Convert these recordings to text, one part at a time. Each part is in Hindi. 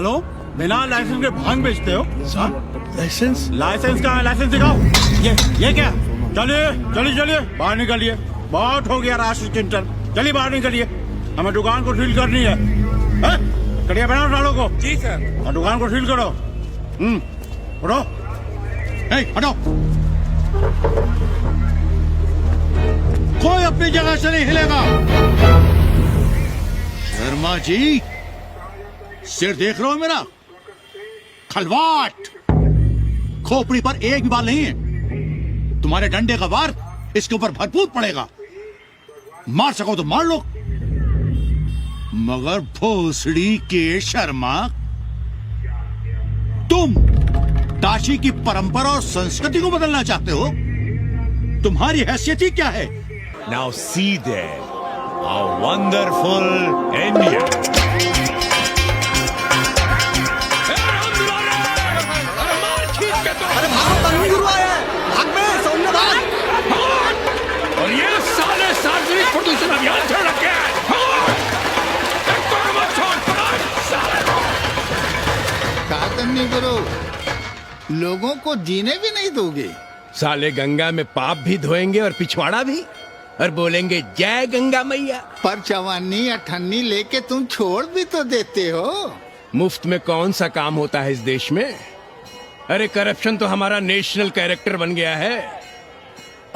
हेलो, बिना लाइसेंस के भांग बेचते हो? लाइसेंस? लाइसेंस कहाँ है? लाइसेंस दिखाओ। ये क्या? चलिए चलिए चलिए, बाहर निकलिए। बहुत हो गया राशि चिंतन, चलिए बाहर निकलिए। हमें दुकान को सील करनी है। कड़िया बनाओ सालों को। जी सर। दुकान को सील करो। उठो, हटो। कोई अपनी जगह से नहीं हिलेगा। शर्मा जी, सिर देख रहे हो मेरा? खलवाट, खोपड़ी पर एक भी बाल नहीं है। तुम्हारे डंडे का वार इसके ऊपर भरपूर पड़ेगा। मार सको तो मार लो, मगर भोसड़ी के शर्मा, तुम काशी की परंपरा और संस्कृति को बदलना चाहते हो? तुम्हारी हैसियत ही क्या है? Now see there, a wonderful India. और ये साले सार्वजनिक प्रदूषण अभियान चल रखे हैं। नहीं करो, लोगों को जीने भी नहीं दोगे। साले गंगा में पाप भी धोएंगे और पिछवाड़ा भी, और बोलेंगे जय गंगा मैया। पर चवानी अठन्नी लेके तुम छोड़ भी तो देते हो। मुफ्त में कौन सा काम होता है इस देश में? अरे करप्शन तो हमारा नेशनल कैरेक्टर बन गया है।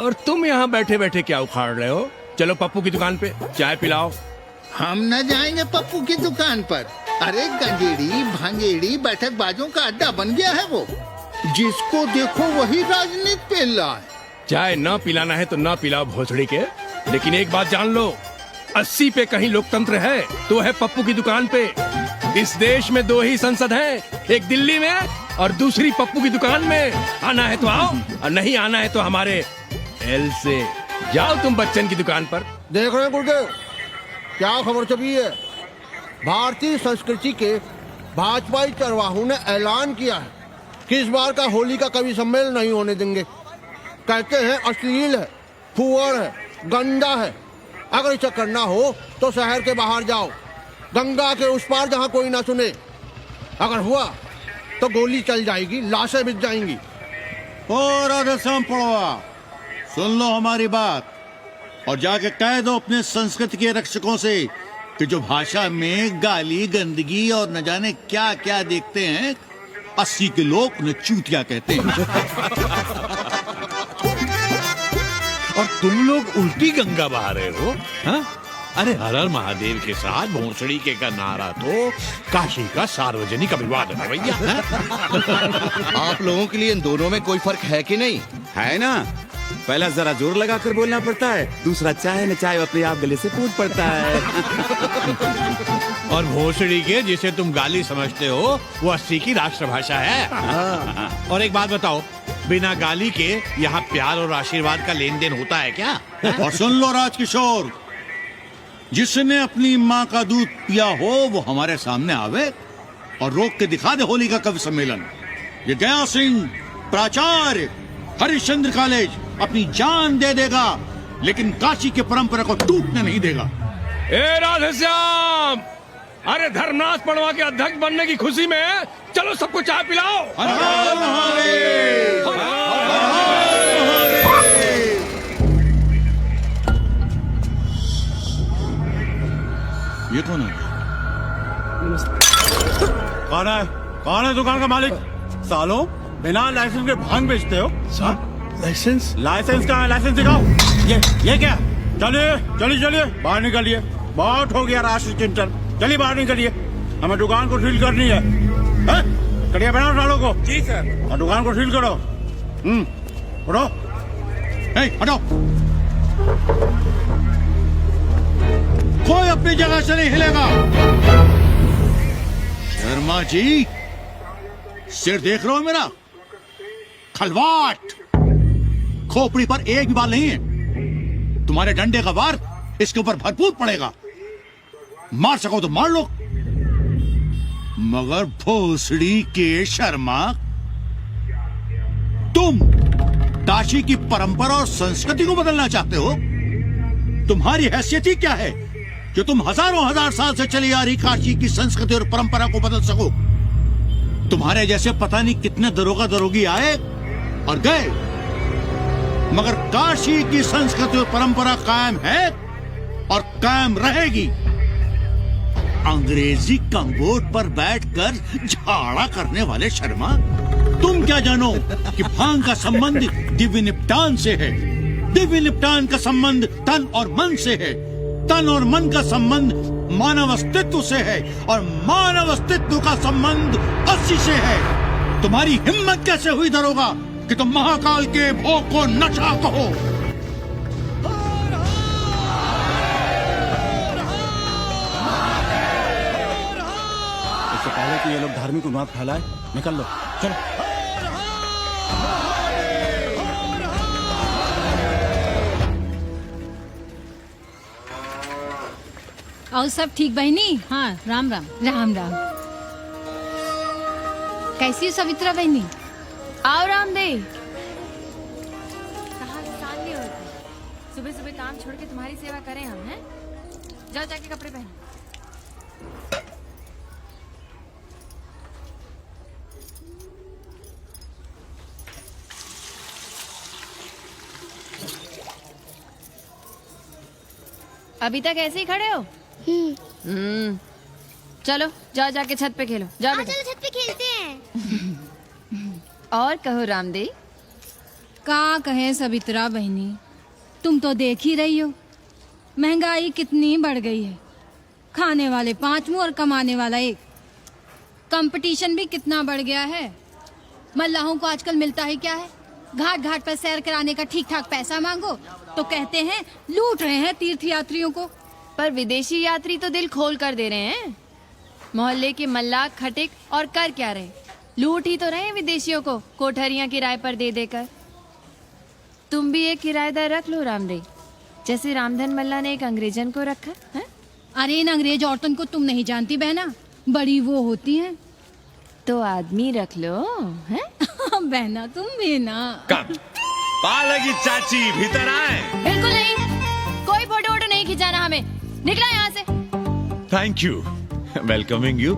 और तुम यहाँ बैठे बैठे क्या उखाड़ रहे हो? चलो पप्पू की दुकान पे चाय पिलाओ। हम न जाएंगे पप्पू की दुकान पर। अरे गंजेड़ी भांगेड़ी बैठक बाजों का अड्डा बन गया है वो। जिसको देखो वही राजनीति पेल रहा है। चाय न पिलाना है तो न पिलाओ भोसड़ी के, लेकिन एक बात जान लो, 80 पे कहीं लोकतंत्र है तो है पप्पू की दुकान पे। इस देश में 2 ही संसद हैं, एक दिल्ली में और दूसरी पप्पू की दुकान में। आना है तो आओ और नहीं आना है तो हमारे एल से जाओ तुम बच्चन की दुकान पर। देख रहे हैं गुरुदेव, क्या खबर छपी है? भारतीय संस्कृति के भाजपाई चरवाहों ने ऐलान किया है कि इस बार का होली का कवि सम्मेलन नहीं होने देंगे। कहते हैं अश्लील है, फुअर है, गंदा है। अगर इसे करना हो तो शहर के बाहर जाओ, गंगा के उस पार जहां कोई ना सुने। अगर हुआ तो गोली चल जाएगी, लाशें बिछ जाएंगी। और राधेश्याम पड़वा, सुन लो हमारी बात और जाके कह दो अपने संस्कृति के रक्षकों से कि जो भाषा में गाली गंदगी और न जाने क्या क्या देखते हैं, 80 के लोग उन्हें चूतिया कहते हैं। और तुम लोग उल्टी गंगा बहा रहे हो, हाँ? अरे हर हर महादेव के साथ भोसड़ी के का नारा तो काशी का सार्वजनिक अभिवादन है भैया। आप लोगों के लिए इन दोनों में कोई फर्क है कि नहीं? है ना, पहला जरा जोर लगा कर बोलना पड़ता है, दूसरा चाहे न चाहे अपने आप गले से पूछ पड़ता है। और भोसड़ी के जिसे तुम गाली समझते हो वो 80 की राष्ट्रभाषा है। और एक बात बताओ, बिना गाली के यहाँ प्यार और आशीर्वाद का लेन देन होता है क्या? और सुन लो राजकिशोर, जिसने अपनी माँ का दूध पिया हो वो हमारे सामने आवे और रोक के दिखा दे होली का कवि सम्मेलन। ये गया सिंह प्राचार्य हरिश्चंद्र कॉलेज अपनी जान दे देगा, लेकिन काशी के परंपरा को टूटने नहीं देगा। ए राधेश्याम, अरे धर्मनाथ पड़वा के अध्यक्ष बनने की खुशी में चलो सबको चाय पिलाओ। हर हर महादेव, हर हर महादेव। ये कौन है? कौन है दुकान का मालिक? सालों, बिना लाइसेंस के भांग बेचते हो? लाइसेंस? लाइसेंस कहाँ है? लाइसेंस दिखाओ। ये क्या? चलिए चलिए चलिए, बाहर निकलिए। बहुत हो गया राशि चिंतन, चलिए बाहर निकलिए। हमें दुकान को सील करनी है। कड़िया बनाओ सालों को। जी सर। और दुकान को सील करो। उठो, हटो। कोई अपनी जगह से नहीं हिलेगा। शर्मा जी, सिर देख रहे हो मेरा? खलवाट, खोपड़ी पर एक भी बाल नहीं है। तुम्हारे डंडे का वार इसके ऊपर भरपूर पड़ेगा। मार सको तो मार लो, मगर भोसड़ी के शर्मा, तुम काशी की परंपरा और संस्कृति को बदलना चाहते हो? तुम्हारी हैसियत ही क्या है जो तुम हजारों हजार साल से चली आ रही काशी की संस्कृति और परंपरा को बदल सको? तुम्हारे जैसे पता नहीं कितने दरोगा दरोगी आए और गए, मगर काशी की संस्कृति और परंपरा कायम है और कायम रहेगी। अंग्रेजी कम्बोर्ड पर बैठकर झाड़ा करने वाले शर्मा, तुम क्या जानो कि भांग का संबंध दिव्य निपटान से है, दिव्य निपटान का संबंध तन और मन से है, तन और मन का संबंध मानव अस्तित्व से है और मानव अस्तित्व का संबंध अस्सी से है। तुम्हारी हिम्मत कैसे हुई दरोगा कि तुम महाकाल के भोग को नशा कहो? इससे पहले कि ये लोग धार्मिक उन्माद फैलाए, निकल लो, चलो। और सब ठीक बहनी? हाँ, राम राम। राम राम। कैसी हो सवित्रा बहनी? आओ रामदेव। कहाँ साल नहीं होते, सुबह सुबह काम छोड़ के तुम्हारी सेवा करें हम, हैं? जाओ जाके कपड़े पहनो। अभी तक ऐसे ही खड़े हो? चलो जाओ जाके छत पे खेलो, जाओ बेटा। चलो छत पे खेलते हैं। और कहो रामदेव। का कहे सवित्रा बहनी, तुम तो देख ही रही हो महंगाई कितनी बढ़ गई है। खाने वाले 5 मुंह और कमाने वाला 1। कंपटीशन भी कितना बढ़ गया है। मल्लाहों को आजकल मिलता ही क्या है? घाट घाट पर सैर कराने का ठीक ठाक पैसा मांगो तो कहते हैं लूट रहे हैं तीर्थ यात्रियों को। पर विदेशी यात्री तो दिल खोल कर दे रहे हैं। मोहल्ले के मल्लाह खटिक और कर क्या रहे, लूट ही तो रहे हैं विदेशियों को कोठरियां किराए पर दे देकर। तुम भी एक किराएदार रख लो रामदेव, जैसे रामधन मल्ला ने एक अंग्रेजन को रखा है। अरे इन अंग्रेज औरतन को तुम नहीं जानती बहना, बड़ी वो होती हैं। तो आदमी रख लो, हैं? बहना तुम भी ना। कम पालगी चाची भीतर आए। बिल्कुल नहीं, कोई फोटो वोटो नहीं खिंचाना हमें, निकला यहाँ से। Thank you, welcoming you,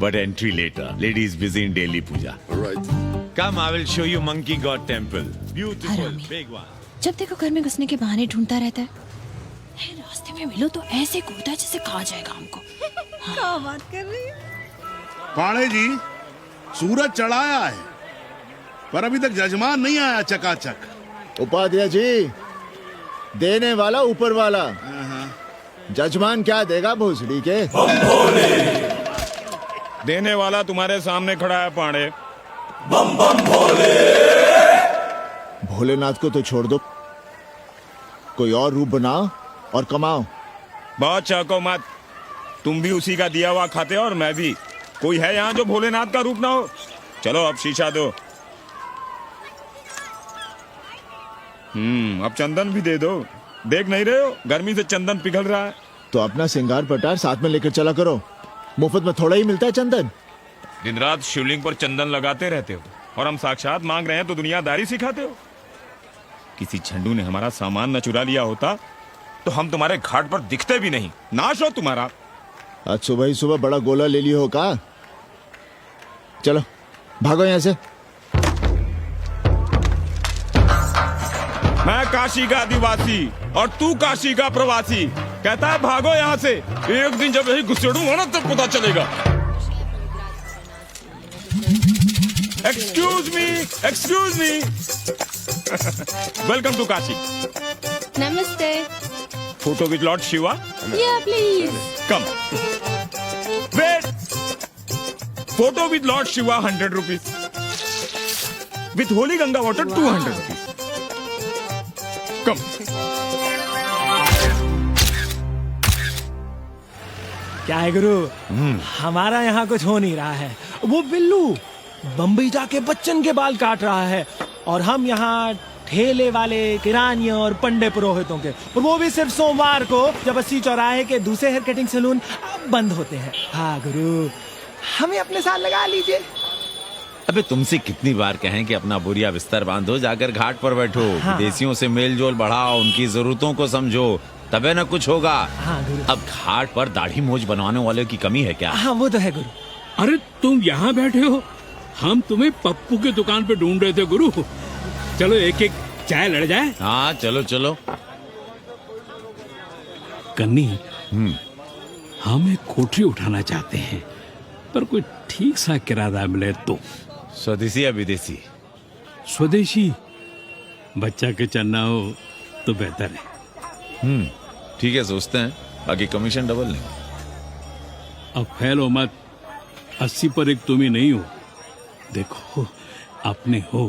but entry later. Ladies busy in daily puja. All right. Come, I will show you Monkey God Temple. Beautiful, हरामी। big one. जब देखो घर में घुसने के बहाने ढूंढता रहता है। रास्ते में मिलो तो ऐसे कूदा जैसे खा जाएगा हमको। क्या बात कर रही है? पाणे जी, सूरज चढ़ाया है पर अभी तक जजमान नहीं आया चकाचक। उपाध्याय जी, देने वाला ऊपर वाला, जजमान क्या देगा भोसड़ी के? देने वाला तुम्हारे सामने खड़ा है पांडे। भोलेनाथ को तो छोड़ दो, कोई और रूप बनाओ और कमाओ। बहुत चाको मत, तुम भी उसी का दिया हुआ खाते हो और मैं भी। कोई है यहाँ जो भोलेनाथ का रूप ना हो? चलो अब शीशा दो। अब चंदन भी दे दो। देख नहीं रहे हो गर्मी से चंदन पिघल रहा है। तो अपना सिंगार पटार साथ में लेकर चला करो, मुफ्त में थोड़ा ही मिलता है चंदन। दिन रात शिवलिंग पर चंदन लगाते रहते हो और हम साक्षात मांग रहे हैं तो दुनियादारी सिखाते हो। किसी झंडू ने हमारा सामान न चुरा लिया होता तो हम तुम्हारे घाट पर दिखते भी नहीं। नाश हो तुम्हारा। आज सुबह ही सुबह बड़ा गोला ले लियो हो का? चलो भागो यहाँ से। मैं काशी का आदिवासी और तू काशी का प्रवासी। कहता है भागो यहाँ से। एक दिन जब यही घुसेड़ूंगा ना तब पता चलेगा। Excuse me welcome to Kashi. नमस्ते। Photo with lord Shiva. Yeah please. Come wait. Photo with lord Shiva 100 rupees, with holy Ganga water 200 rupees. Come. क्या है गुरु, हमारा यहाँ कुछ हो नहीं रहा है। वो बिल्लू बम्बई जाके बच्चन के बाल काट रहा है और हम यहाँ ठेले वाले, किरानियों और पंडे पुरोहितों के, और वो भी सिर्फ सोमवार को, जब 80 चौराहे के दूसरे हेयर कटिंग सैलून बंद होते हैं। हाँ गुरु, हमें अपने साथ लगा लीजिए। अबे तुमसे कितनी बार कहें कि अपना बोरिया बिस्तर बांधो, जाकर घाट पर बैठो। हाँ। विदेशियों से मेल जोल बढ़ाओ, उनकी जरूरतों को समझो, तबे न कुछ होगा। हाँ गुरु। अब घाट पर दाढ़ी मोछ बनवाने वाले की कमी है क्या? हाँ वो तो है गुरु। अरे तुम यहाँ बैठे हो, हम तुम्हें पप्पू की दुकान पे ढूंढ रहे थे गुरु। चलो एक एक चाय लड़ जाए। हाँ चलो चलो। कन्नी, हम एक कोठरी उठाना चाहते हैं, पर कोई ठीक सा किराया मिले तो। स्वदेशी या विदेशी? स्वदेशी, बच्चा के चन्ना हो तो बेहतर है। ठीक है, सोचते हैं, बाकी कमीशन डबल लेंगे। अब फैलो मत, 80 पर एक तुम ही नहीं हो, देखो अपने हो।